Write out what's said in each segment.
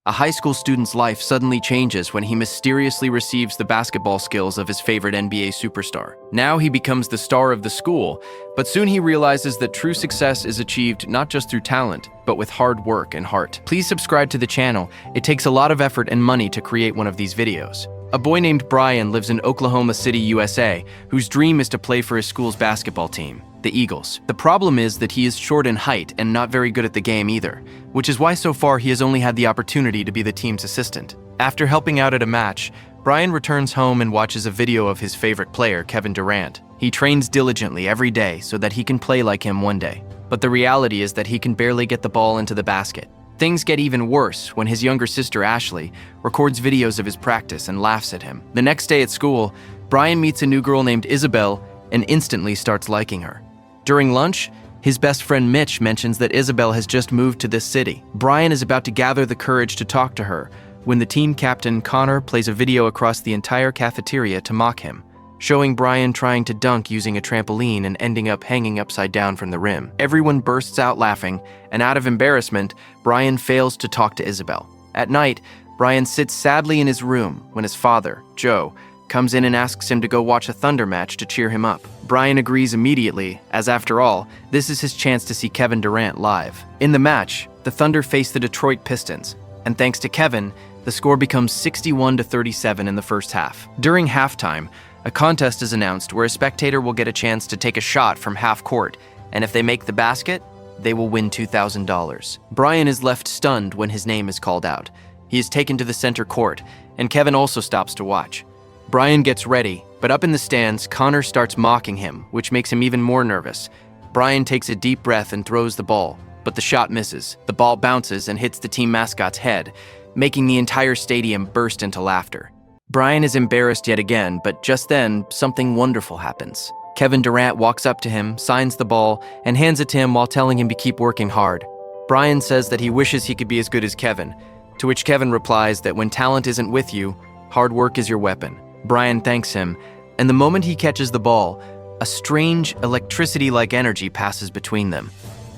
A high school student's life suddenly changes when he mysteriously receives the basketball skills of his favorite NBA superstar. Now he becomes the star of the school, but soon he realizes that true success is achieved not just through talent, but with hard work and heart. Please subscribe to the channel. It takes a lot of effort and money to create one of these videos. A boy named Brian lives in Oklahoma City, USA, whose dream is to play for his school's basketball team, the Eagles. The problem is that he is short in height and not very good at the game either, which is why so far he has only had the opportunity to be the team's assistant. After helping out at a match, Brian returns home and watches a video of his favorite player, Kevin Durant. He trains diligently every day so that he can play like him one day. But the reality is that he can barely get the ball into the basket. Things get even worse when his younger sister, Ashley, records videos of his practice and laughs at him. The next day at school, Brian meets a new girl named Isabel and instantly starts liking her. During lunch, his best friend Mitch mentions that Isabel has just moved to this city. Brian is about to gather the courage to talk to her when the team captain, Connor, plays a video across the entire cafeteria to mock him, showing Brian trying to dunk using a trampoline and ending up hanging upside down from the rim. Everyone bursts out laughing, and out of embarrassment, Brian fails to talk to Isabel. At night, Brian sits sadly in his room when his father, Joe, comes in and asks him to go watch a Thunder match to cheer him up. Brian agrees immediately, as after all, this is his chance to see Kevin Durant live. In the match, the Thunder face the Detroit Pistons, and thanks to Kevin, the score becomes 61-37 in the first half. During halftime, a contest is announced where a spectator will get a chance to take a shot from half court, and if they make the basket, they will win $2,000. Brian is left stunned when his name is called out. He is taken to the center court, and Kevin also stops to watch. Brian gets ready, but up in the stands, Connor starts mocking him, which makes him even more nervous. Brian takes a deep breath and throws the ball, but the shot misses. The ball bounces and hits the team mascot's head, making the entire stadium burst into laughter. Brian is embarrassed yet again, but just then, something wonderful happens. Kevin Durant walks up to him, signs the ball, and hands it to him while telling him to keep working hard. Brian says that he wishes he could be as good as Kevin, to which Kevin replies that when talent isn't with you, hard work is your weapon. Brian thanks him, and the moment he catches the ball, a strange electricity-like energy passes between them.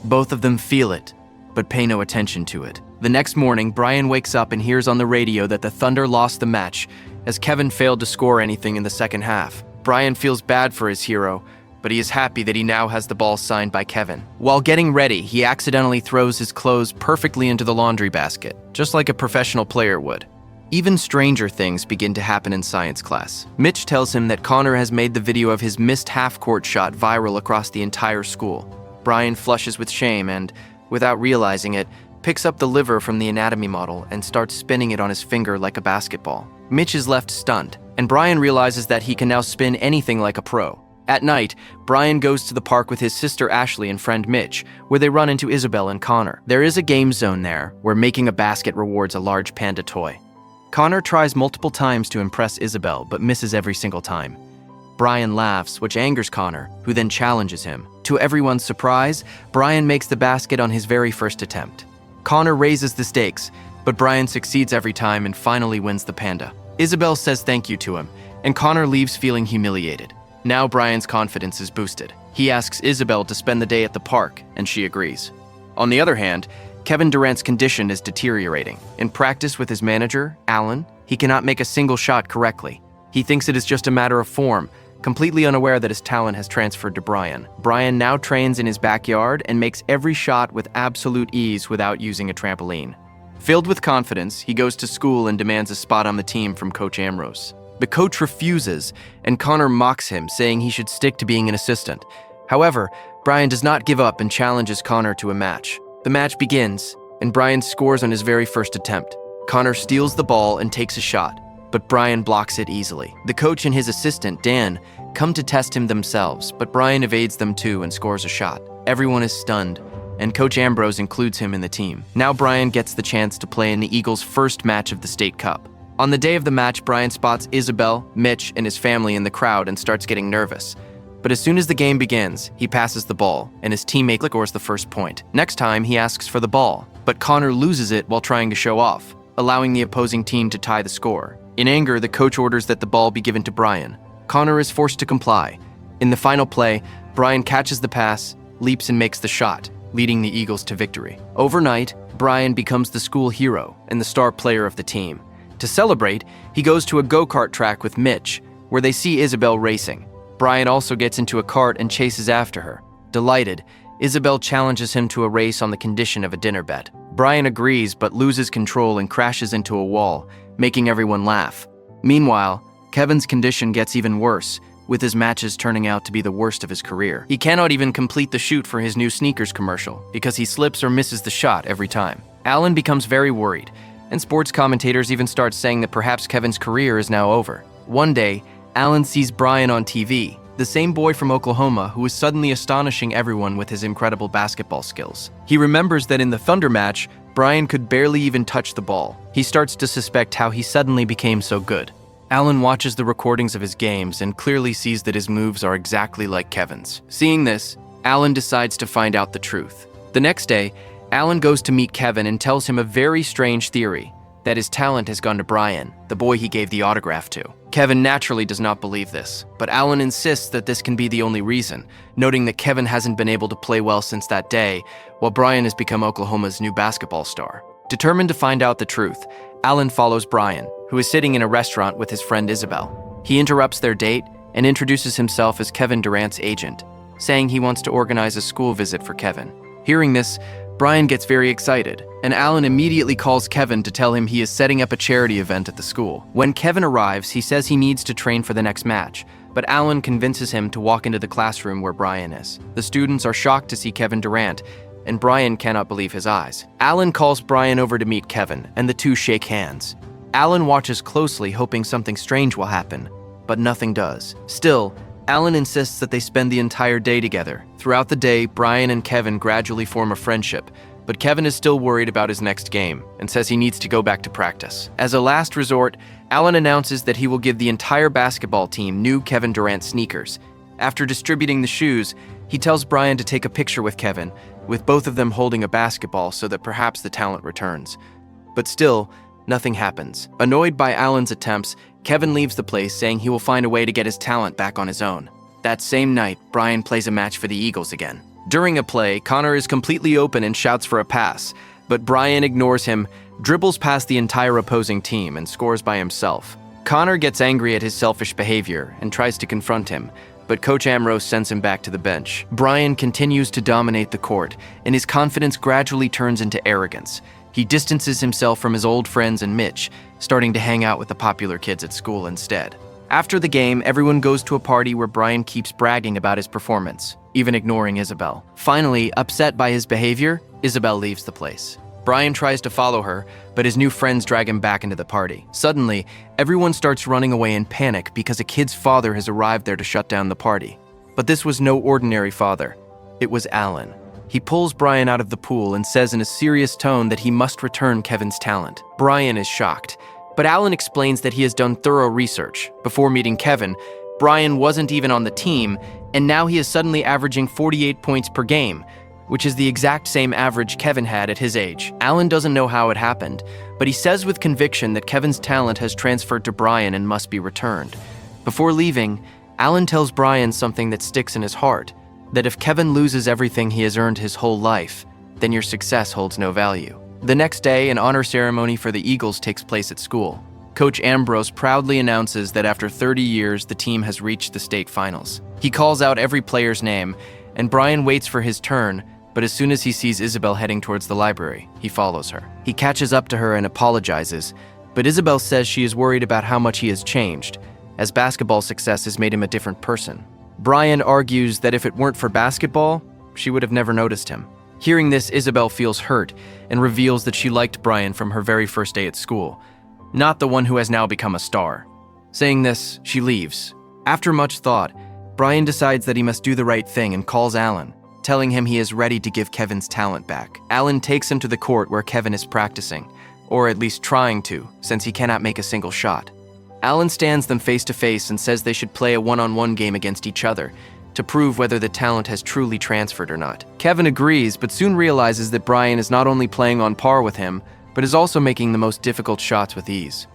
Both of them feel it, but pay no attention to it. The next morning, Brian wakes up and hears on the radio that the Thunder lost the match, as Kevin failed to score anything in the second half. Brian feels bad for his hero, but he is happy that he now has the ball signed by Kevin. While getting ready, he accidentally throws his clothes perfectly into the laundry basket, just like a professional player would. Even stranger things begin to happen in science class. Mitch tells him that Connor has made the video of his missed half-court shot viral across the entire school. Brian flushes with shame and, without realizing it, picks up the liver from the anatomy model and starts spinning it on his finger like a basketball. Mitch is left stunned, and Brian realizes that he can now spin anything like a pro. At night, Brian goes to the park with his sister Ashley and friend Mitch, where they run into Isabel and Connor. There is a game zone there, where making a basket rewards a large panda toy. Connor tries multiple times to impress Isabel, but misses every single time. Brian laughs, which angers Connor, who then challenges him. To everyone's surprise, Brian makes the basket on his very first attempt. Connor raises the stakes, but Brian succeeds every time and finally wins the panda. Isabel says thank you to him, and Connor leaves feeling humiliated. Now Brian's confidence is boosted. He asks Isabel to spend the day at the park, and she agrees. On the other hand, Kevin Durant's condition is deteriorating. In practice with his manager, Alan, he cannot make a single shot correctly. He thinks it is just a matter of form, completely unaware that his talent has transferred to Brian. Brian now trains in his backyard and makes every shot with absolute ease without using a trampoline. Filled with confidence, he goes to school and demands a spot on the team from Coach Ambrose. The coach refuses, and Connor mocks him, saying he should stick to being an assistant. However, Brian does not give up and challenges Connor to a match. The match begins, and Brian scores on his very first attempt. Connor steals the ball and takes a shot, but Brian blocks it easily. The coach and his assistant, Dan, come to test him themselves, but Brian evades them too and scores a shot. Everyone is stunned, and Coach Ambrose includes him in the team. Now Brian gets the chance to play in the Eagles' first match of the state cup. On the day of the match, Brian spots Isabel, Mitch, and his family in the crowd and starts getting nervous. But as soon as the game begins, he passes the ball, and his teammate scores the first point. Next time, he asks for the ball, but Connor loses it while trying to show off, allowing the opposing team to tie the score. In anger, the coach orders that the ball be given to Brian. Connor is forced to comply. In the final play, Brian catches the pass, leaps and makes the shot, leading the Eagles to victory. Overnight, Brian becomes the school hero and the star player of the team. To celebrate, he goes to a go-kart track with Mitch, where they see Isabel racing. Brian also gets into a cart and chases after her. Delighted, Isabel challenges him to a race on the condition of a dinner bet. Brian agrees but loses control and crashes into a wall, making everyone laugh. Meanwhile, Kevin's condition gets even worse, with his matches turning out to be the worst of his career. He cannot even complete the shoot for his new sneakers commercial because he slips or misses the shot every time. Alan becomes very worried, and sports commentators even start saying that perhaps Kevin's career is now over. One day, Alan sees Brian on TV, the same boy from Oklahoma who is suddenly astonishing everyone with his incredible basketball skills. He remembers that in the Thunder match, Brian could barely even touch the ball. He starts to suspect how he suddenly became so good. Alan watches the recordings of his games and clearly sees that his moves are exactly like Kevin's. Seeing this, Alan decides to find out the truth. The next day, Alan goes to meet Kevin and tells him a very strange theory, that his talent has gone to Brian, the boy he gave the autograph to. Kevin naturally does not believe this, but Alan insists that this can be the only reason, noting that Kevin hasn't been able to play well since that day, while Brian has become Oklahoma's new basketball star. Determined to find out the truth, Alan follows Brian, who is sitting in a restaurant with his friend Isabel. He interrupts their date and introduces himself as Kevin Durant's agent, saying he wants to organize a school visit for Kevin. Hearing this, Brian gets very excited, and Alan immediately calls Kevin to tell him he is setting up a charity event at the school. When Kevin arrives, he says he needs to train for the next match, but Alan convinces him to walk into the classroom where Brian is. The students are shocked to see Kevin Durant, and Brian cannot believe his eyes. Alan calls Brian over to meet Kevin, and the two shake hands. Alan watches closely, hoping something strange will happen, but nothing does. Still, Alan insists that they spend the entire day together. Throughout the day, Brian and Kevin gradually form a friendship, but Kevin is still worried about his next game and says he needs to go back to practice. As a last resort, Alan announces that he will give the entire basketball team new Kevin Durant sneakers. After distributing the shoes, he tells Brian to take a picture with Kevin, with both of them holding a basketball so that perhaps the talent returns. But still, nothing happens. Annoyed by Alan's attempts, Kevin leaves the place saying he will find a way to get his talent back on his own. That same night, Brian plays a match for the Eagles again. During a play, Connor is completely open and shouts for a pass, but Brian ignores him, dribbles past the entire opposing team, and scores by himself. Connor gets angry at his selfish behavior and tries to confront him, but Coach Ambrose sends him back to the bench. Brian continues to dominate the court, and his confidence gradually turns into arrogance. He distances himself from his old friends and Mitch, starting to hang out with the popular kids at school instead. After the game, everyone goes to a party where Brian keeps bragging about his performance, even ignoring Isabel. Finally, upset by his behavior, Isabel leaves the place. Brian tries to follow her, but his new friends drag him back into the party. Suddenly, everyone starts running away in panic because a kid's father has arrived there to shut down the party. But this was no ordinary father. It was Alan. He pulls Brian out of the pool and says in a serious tone that he must return Kevin's talent. Brian is shocked, but Alan explains that he has done thorough research. Before meeting Kevin, Brian wasn't even on the team, and now he is suddenly averaging 48 points per game, which is the exact same average Kevin had at his age. Alan doesn't know how it happened, but he says with conviction that Kevin's talent has transferred to Brian and must be returned. Before leaving, Alan tells Brian something that sticks in his heart, that if Kevin loses everything he has earned his whole life, then your success holds no value. The next day, an honor ceremony for the Eagles takes place at school. Coach Ambrose proudly announces that after 30 years, the team has reached the state finals. He calls out every player's name, and Brian waits for his turn, but as soon as he sees Isabel heading towards the library, he follows her. He catches up to her and apologizes, but Isabel says she is worried about how much he has changed, as basketball success has made him a different person. Brian argues that if it weren't for basketball, she would have never noticed him. Hearing this, Isabel feels hurt and reveals that she liked Brian from her very first day at school, not the one who has now become a star. Saying this, she leaves. After much thought, Brian decides that he must do the right thing and calls Alan, telling him he is ready to give Kevin's talent back. Alan takes him to the court where Kevin is practicing, or at least trying to, since he cannot make a single shot. Alan stands them face to face and says they should play a one-on-one game against each other to prove whether the talent has truly transferred or not. Kevin agrees, but soon realizes that Brian is not only playing on par with him, but is also making the most difficult shots with ease.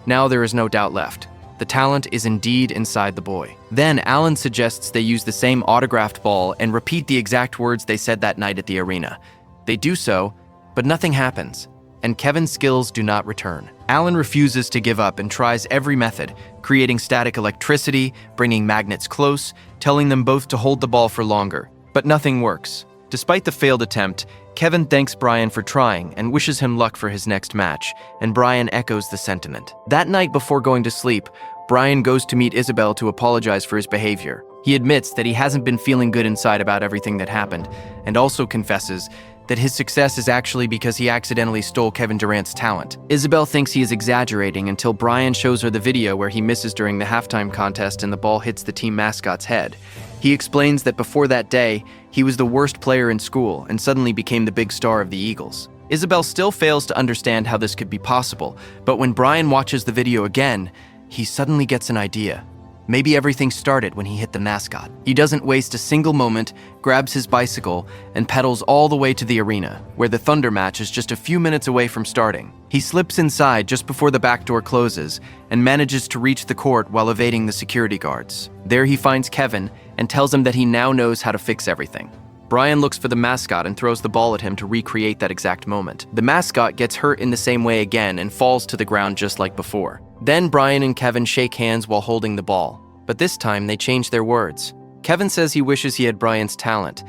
Now there is no doubt left. The talent is indeed inside the boy. Then Alan suggests they use the same autographed ball and repeat the exact words they said that night at the arena. They do so, But nothing happens, and Kevin's skills do not return. Alan refuses to give up and tries every method, creating static electricity, bringing magnets close, telling them both to hold the ball for longer. But nothing works. Despite the failed attempt, Kevin thanks Brian for trying and wishes him luck for his next match, and Brian echoes the sentiment. That night before going to sleep, Brian goes to meet Isabel to apologize for his behavior. He admits that he hasn't been feeling good inside about everything that happened, and also confesses that his success is actually because he accidentally stole Kevin Durant's talent. Isabel thinks he is exaggerating until Brian shows her the video where he misses during the halftime contest and the ball hits the team mascot's head. He explains that before that day, he was the worst player in school and suddenly became the big star of the Eagles. Isabel still fails to understand how this could be possible, but when Brian watches the video again, he suddenly gets an idea. Maybe everything started when he hit the mascot. He doesn't waste a single moment, grabs his bicycle, and pedals all the way to the arena, where the Thunder match is just a few minutes away from starting. He slips inside just before the back door closes and manages to reach the court while evading the security guards. There he finds Kevin and tells him that he now knows how to fix everything. Brian looks for the mascot and throws the ball at him to recreate that exact moment. The mascot gets hurt in the same way again and falls to the ground just like before. Then Brian and Kevin shake hands while holding the ball, but this time they change their words. Kevin says he wishes he had Brian's talent,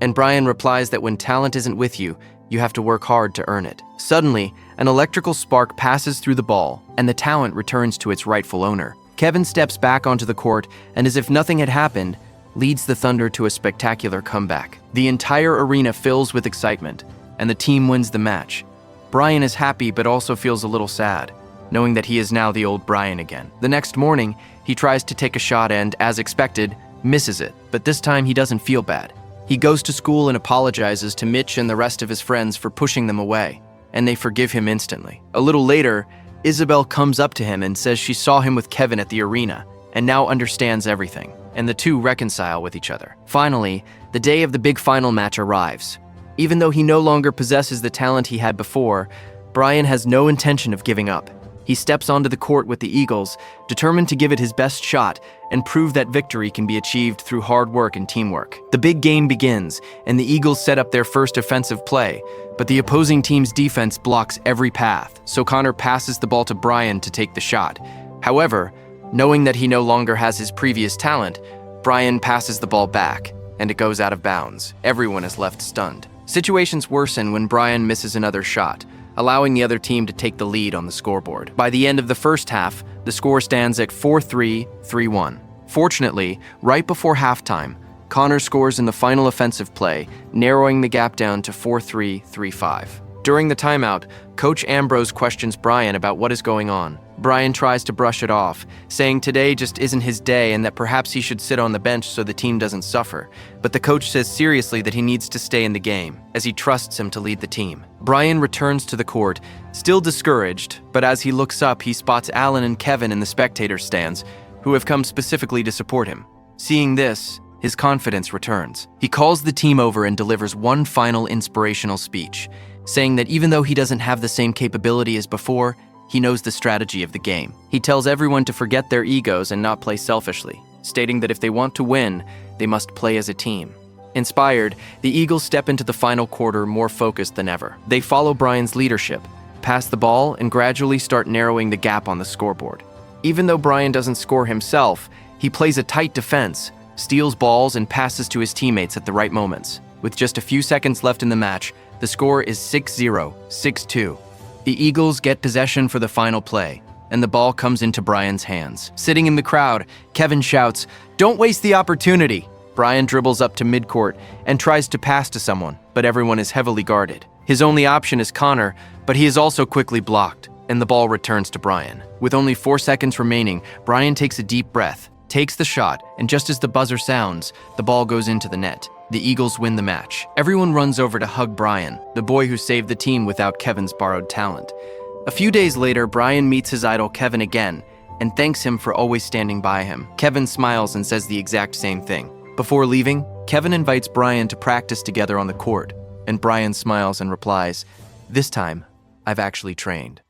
and Brian replies that when talent isn't with you, you have to work hard to earn it. Suddenly, an electrical spark passes through the ball, and the talent returns to its rightful owner. Kevin steps back onto the court, and as if nothing had happened, leads the Thunder to a spectacular comeback. The entire arena fills with excitement, and the team wins the match. Brian is happy but also feels a little sad, knowing that he is now the old Brian again. The next morning, he tries to take a shot and, as expected, misses it, but this time he doesn't feel bad. He goes to school and apologizes to Mitch and the rest of his friends for pushing them away, and they forgive him instantly. A little later, Isabel comes up to him and says she saw him with Kevin at the arena and now understands everything, and the two reconcile with each other. Finally, the day of the big final match arrives. Even though he no longer possesses the talent he had before, Brian has no intention of giving up. He steps onto the court with the Eagles, determined to give it his best shot and prove that victory can be achieved through hard work and teamwork. The big game begins, and the Eagles set up their first offensive play, but the opposing team's defense blocks every path, so Connor passes the ball to Brian to take the shot. However, knowing that he no longer has his previous talent, Brian passes the ball back, and it goes out of bounds. Everyone is left stunned. Situations worsen when Brian misses another shot, allowing the other team to take the lead on the scoreboard. By the end of the first half, the score stands at 4-3, 3-1. Fortunately, right before halftime, Connor scores in the final offensive play, narrowing the gap down to 4-3, 3-5. During the timeout, Coach Ambrose questions Brian about what is going on. Brian tries to brush it off, saying today just isn't his day and that perhaps he should sit on the bench so the team doesn't suffer. But the coach says seriously that he needs to stay in the game, as he trusts him to lead the team. Brian returns to the court, still discouraged, but as he looks up, he spots Alan and Kevin in the spectator stands, who have come specifically to support him. Seeing this, his confidence returns. He calls the team over and delivers one final inspirational speech, saying that even though he doesn't have the same capability as before, he knows the strategy of the game. He tells everyone to forget their egos and not play selfishly, stating that if they want to win, they must play as a team. Inspired, the Eagles step into the final quarter more focused than ever. They follow Brian's leadership, pass the ball, and gradually start narrowing the gap on the scoreboard. Even though Brian doesn't score himself, he plays a tight defense, steals balls, and passes to his teammates at the right moments. With just a few seconds left in the match, the score is 6-0, 6-2. The Eagles get possession for the final play, and the ball comes into Brian's hands. Sitting in the crowd, Kevin shouts, "Don't waste the opportunity!" Brian dribbles up to midcourt and tries to pass to someone, but everyone is heavily guarded. His only option is Connor, but he is also quickly blocked, and the ball returns to Brian. With only 4 seconds remaining, Brian takes a deep breath, takes the shot, and just as the buzzer sounds, the ball goes into the net. The Eagles win the match. Everyone runs over to hug Brian, the boy who saved the team without Kevin's borrowed talent. A few days later, Brian meets his idol Kevin again and thanks him for always standing by him. Kevin smiles and says the exact same thing. Before leaving, Kevin invites Brian to practice together on the court, and Brian smiles and replies, "This time, I've actually trained."